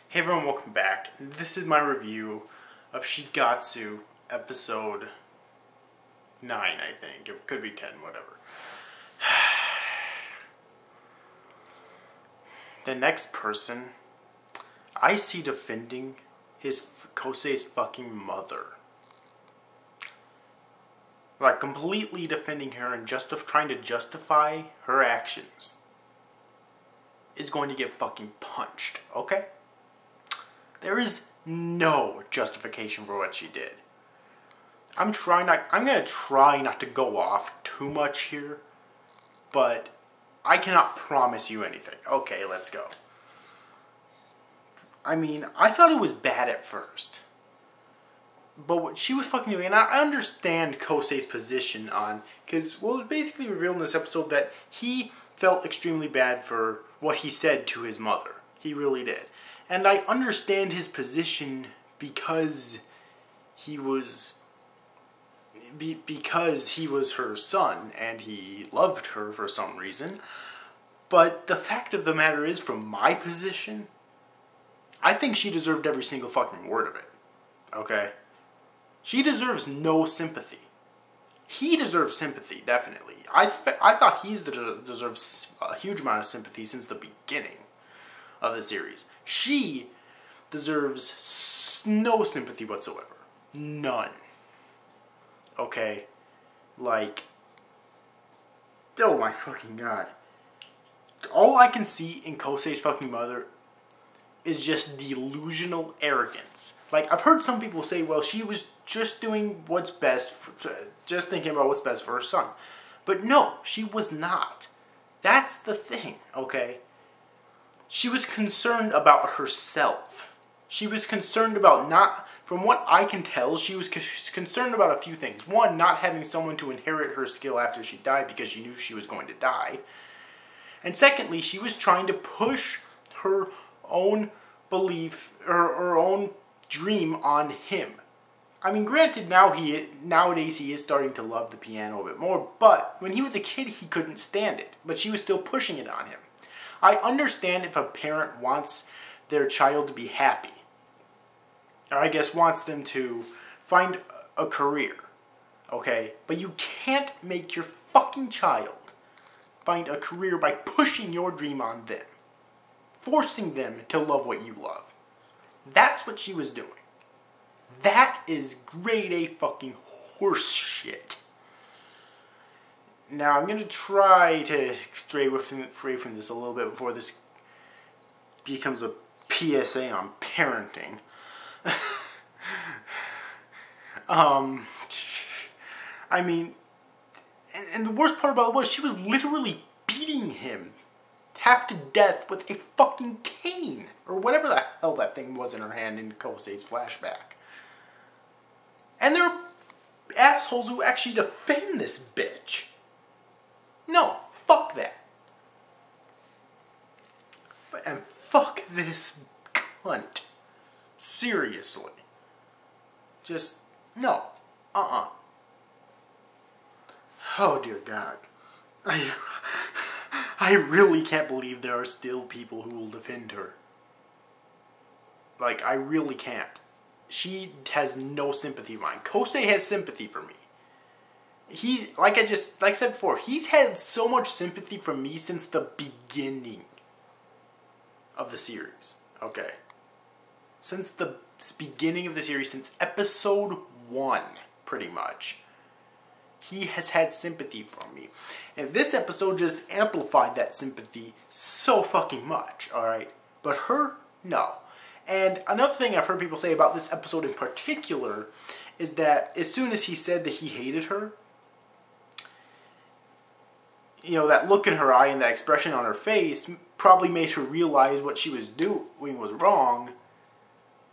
Hey everyone, welcome back. This is my review of Shigatsu episode 9, I think. It could be 10, whatever. The next person I see defending his Kosei's fucking mother. Like, completely defending her and trying to justify her actions is going to get fucking punched, okay? There is no justification for what she did. I'm gonna try not to go off too much here, but I cannot promise you anything. Okay, let's go. I mean, I thought it was bad at first. But what she was fucking doing, and I understand Kosei's position on, because, well, it was basically revealed in this episode that he felt extremely bad for what he said to his mother. He really did. And I understand his position because he was her son and he loved her for some reason. But the fact of the matter is, from my position, I think she deserved every single fucking word of it. Okay? She deserves no sympathy. He deserves sympathy, definitely. I thought he deserves a huge amount of sympathy since the beginning of the series. She deserves no sympathy whatsoever. None. Okay? Like, oh my fucking god. All I can see in Kosei's fucking mother is just delusional arrogance. Like, I've heard some people say, well, she was just doing what's best, just thinking about what's best for her son. But no, she was not. That's the thing, okay? She was concerned about herself. She was concerned about from what I can tell, she was concerned about a few things. One, not having someone to inherit her skill after she died because she knew she was going to die. And secondly, she was trying to push her own belief, her own dream on him. I mean, granted, nowadays he is starting to love the piano a bit more, but when he was a kid, he couldn't stand it. But she was still pushing it on him. I understand if a parent wants their child to be happy, or I guess wants them to find a career, okay? But you can't make your fucking child find a career by pushing your dream on them. Forcing them to love what you love. That's what she was doing. That is grade A fucking horse shit. Now, I'm going to try to stray from this a little bit before this becomes a PSA on parenting. I mean, and the worst part about it was she was literally beating him half to death with a fucking cane, or whatever the hell that thing was in her hand in Kosei's flashback. And there are assholes who actually defend this bitch. No, fuck that. And fuck this cunt. Seriously. Just, no. Oh dear God. I really can't believe there are still people who will defend her. Like, I really can't. She has no sympathy of mine. Kosei has sympathy for me. He's, like I said before, he's had so much sympathy from me since the beginning of the series. Okay? Since the beginning of the series, since episode 1, pretty much. He has had sympathy from me. And this episode just amplified that sympathy so fucking much, alright? But her, no. And another thing I've heard people say about this episode in particular is that as soon as he said that he hated her, you know, that look in her eye and that expression on her face probably made her realize what she was doing was wrong.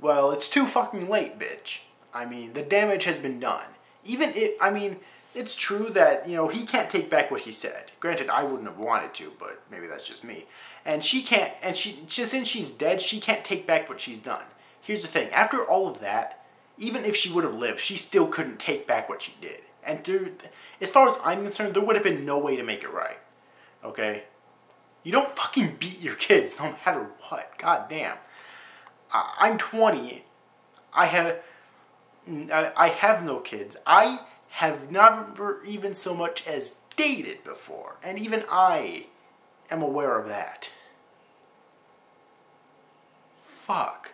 Well, it's too fucking late, bitch. I mean, the damage has been done. It's true that, you know, he can't take back what he said. Granted, I wouldn't have wanted to, but maybe that's just me. And she can't, since she's dead, she can't take back what she's done. Here's the thing, after all of that, even if she would have lived, she still couldn't take back what she did. And as far as I'm concerned, there would have been no way to make it right. Okay? You don't fucking beat your kids no matter what. God damn. I'm 20. I have no kids. I have never even so much as dated before. And even I am aware of that. Fuck.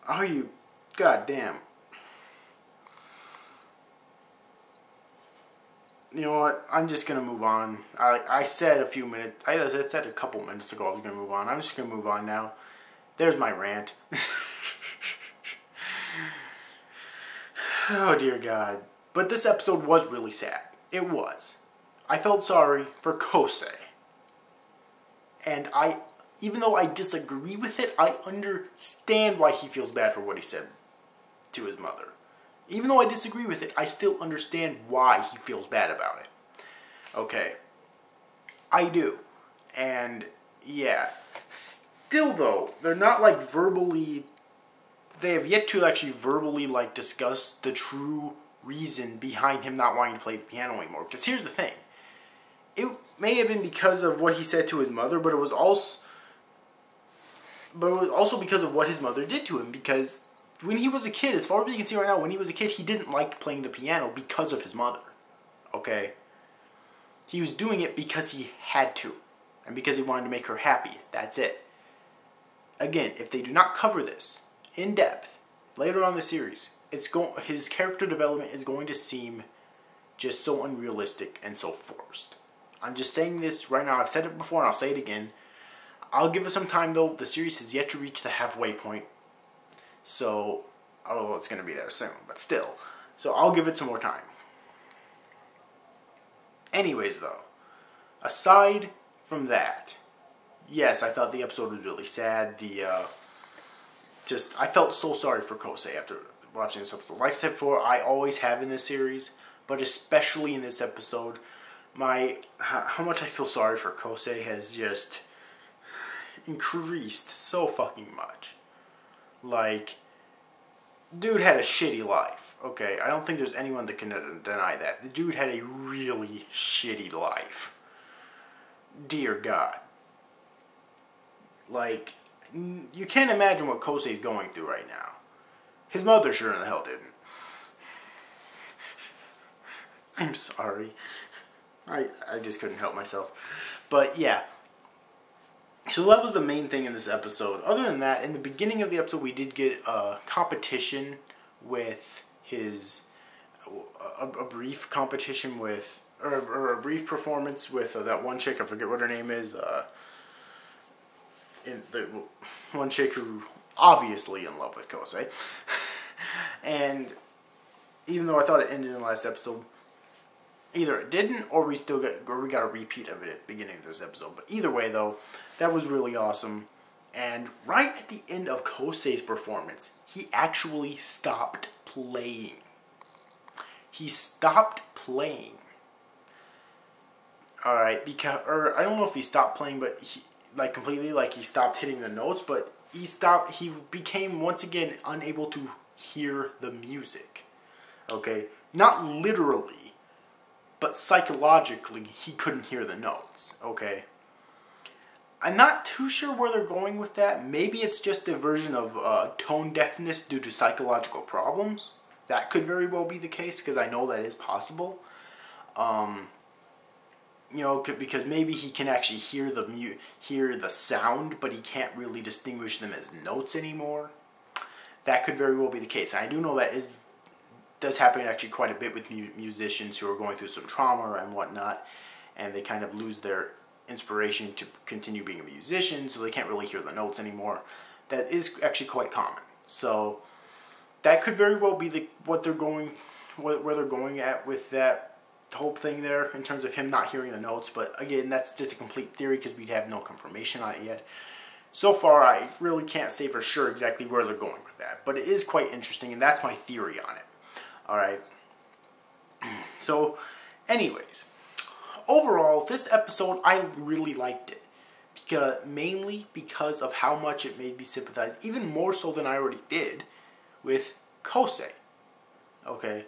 Are you... Goddamn. You know what? I'm just gonna move on. I said I said a couple minutes ago I was gonna move on. I'm just gonna move on now. There's my rant. Oh dear God. But this episode was really sad. It was. I felt sorry for Kosei. And even though I disagree with it, I understand why he feels bad for what he said to his mother. Even though I disagree with it, I still understand why he feels bad about it. Okay. I do. And, yeah. Still, though, they're not, like, verbally... They have yet to actually verbally, like, discuss the true reason behind him not wanting to play the piano anymore. Because here's the thing. It may have been because of what he said to his mother, but it was also because of what his mother did to him. Because when he was a kid, as far as you can see right now, when he was a kid, he didn't like playing the piano because of his mother. Okay? He was doing it because he had to. And because he wanted to make her happy. That's it. Again, if they do not cover this in depth later on in the series, his character development is going to seem just so unrealistic and so forced. I'm just saying this right now. I've said it before and I'll say it again. I'll give it some time though. The series has yet to reach the halfway point. So, although it's going to be there soon, but still. So I'll give it some more time. Anyways though, aside from that, yes, I thought the episode was really sad. I felt so sorry for Kosei after watching this episode. Like I said before, I always have in this series, but especially in this episode, how much I feel sorry for Kosei has just increased so fucking much. Like, dude had a shitty life, okay? I don't think there's anyone that can deny that. The dude had a really shitty life. Dear God. Like, you can't imagine what Kosei's going through right now. His mother sure in the hell didn't. I'm sorry. I just couldn't help myself. But yeah. So that was the main thing in this episode. Other than that, in the beginning of the episode, we did get a competition with a brief competition with, or a brief performance with that one chick, I forget what her name is, the one chick who obviously in love with Kosei. And even though I thought it ended in the last episode, either it didn't, or we got a repeat of it at the beginning of this episode. But either way, though, that was really awesome. And right at the end of Kosei's performance, he actually stopped playing. He stopped playing. Alright, or I don't know if he stopped playing, but completely, he stopped hitting the notes, but he became once again unable to hear the music. Okay? Not literally, but psychologically, he couldn't hear the notes, okay? I'm not too sure where they're going with that. Maybe it's just a version of tone deafness due to psychological problems. That could very well be the case, because I know that is possible. Because maybe he can actually hear the sound, but he can't really distinguish them as notes anymore. That could very well be the case. And I do know that does happen actually quite a bit with musicians who are going through some trauma and whatnot, and they kind of lose their inspiration to continue being a musician, so they can't really hear the notes anymore. That is actually quite common. So that could very well be where they're going at with that whole thing there in terms of him not hearing the notes. But again, that's just a complete theory because we have no confirmation on it yet. So far, I really can't say for sure exactly where they're going with that, but it is quite interesting, and that's my theory on it. Alright, so anyways, overall, this episode, I really liked it. Mainly because of how much it made me sympathize, even more so than I already did, with Kosei. Okay,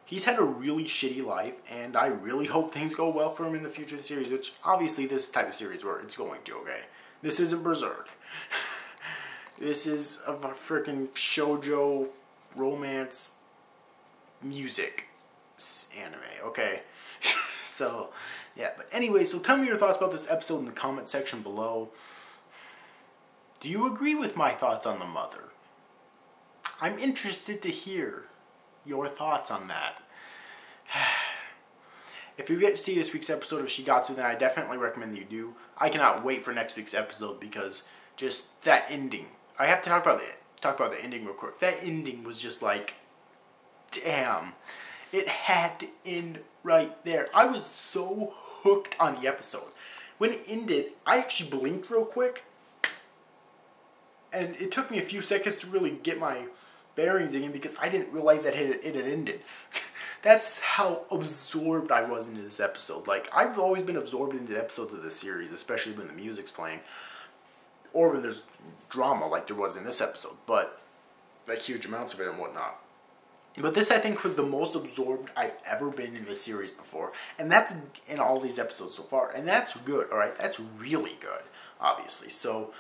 he's had a really shitty life, and I really hope things go well for him in the future of the series, which obviously this is the type of series where it's going to, okay? This isn't Berserk. This is a freaking shoujo romance music anime, okay? So, yeah, but anyway, so tell me your thoughts about this episode in the comment section below. Do you agree with my thoughts on the mother? I'm interested to hear your thoughts on that. If you get to see this week's episode of Shigatsu, then I definitely recommend that you do. I cannot wait for next week's episode because just that ending. I have to talk about the ending real quick. That ending was just like, damn. It had to end right there. I was so hooked on the episode. When it ended, I actually blinked real quick. And it took me a few seconds to really get my bearings again because I didn't realize that it had ended. That's how absorbed I was into this episode. Like, I've always been absorbed into episodes of this series, especially when the music's playing. Or when there's drama like there was in this episode. But, like, huge amounts of it and whatnot. But this, I think, was the most absorbed I've ever been in the series before. And that's in all these episodes so far. And that's good, alright? That's really good, obviously. So,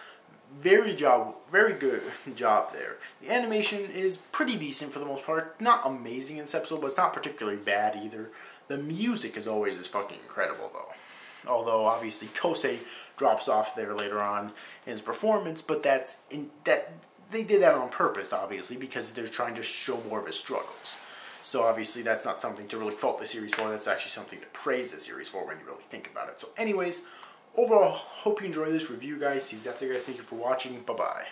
very good job there. The animation is pretty decent for the most part. Not amazing in this episode, but it's not particularly bad either. The music is always just fucking incredible, though. Although, obviously, Kosei drops off there later on in his performance, but they did that on purpose, obviously, because they're trying to show more of his struggles. So, obviously, that's not something to really fault the series for. That's actually something to praise the series for when you really think about it. So, anyways, overall, hope you enjoy this review, guys. See you after, guys. Thank you for watching. Bye-bye.